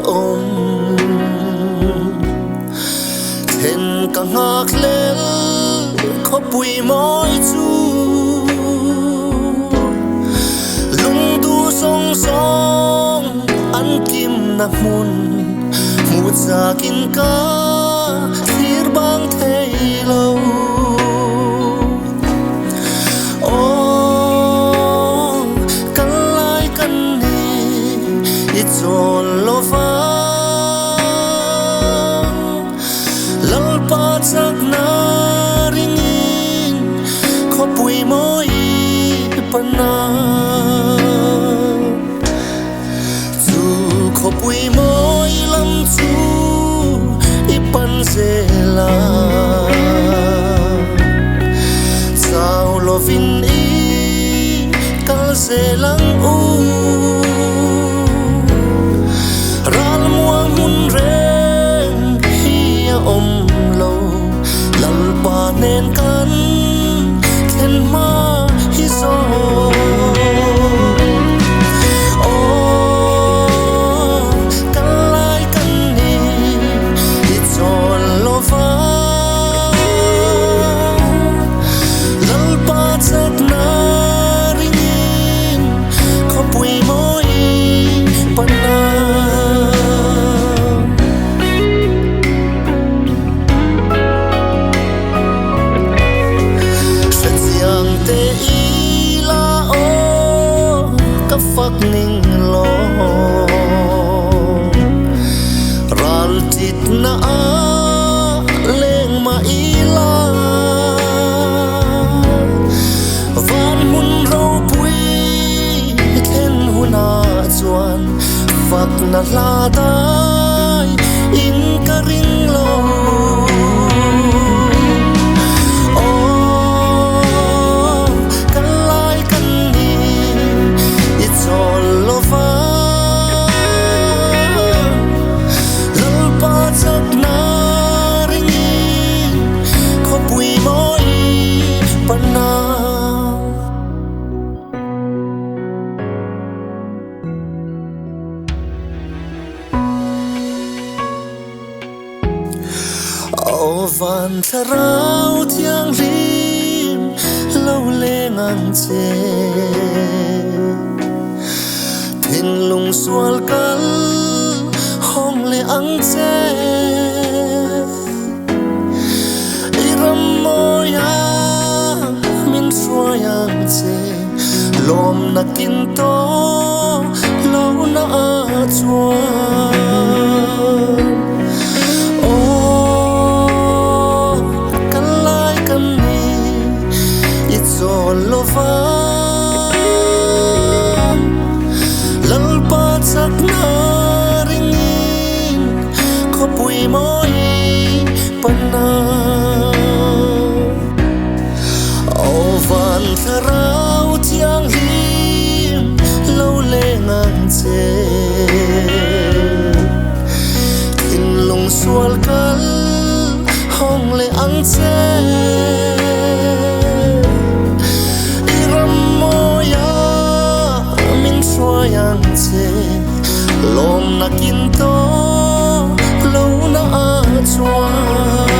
ôm thêm cả ngạc lên khó bùi mỏi chu lung tu song song ăn kim nạc môn một già kinh cá thir bang thay lâu chôn lo vang lal pa chak na ringin kho pui moi pana chu kho pui moi lam chu ipan zela sao lo vin i kal zelang u ral muang hun ren hia om lo lal pa nen kan khen ma hi zo o kan lai kan ni i chon lo va lal pa chak na ringin kho pui moi pana phật ninh lo ral tit na leng ma ila van hun ro pui khen huna chuan phật na la dai in ka ring lo van tharau thiang lim lâu lê ngang che thìn lung sual kal hong le ang che iram moya min suayang che lom na kin to lo na a chuan lo va lal pa chak na ringin kho pui moi pana o van tharau thiang lim lo le ngang che in lung sual kal hong le ang che yang che lom na kin to lo na a chuan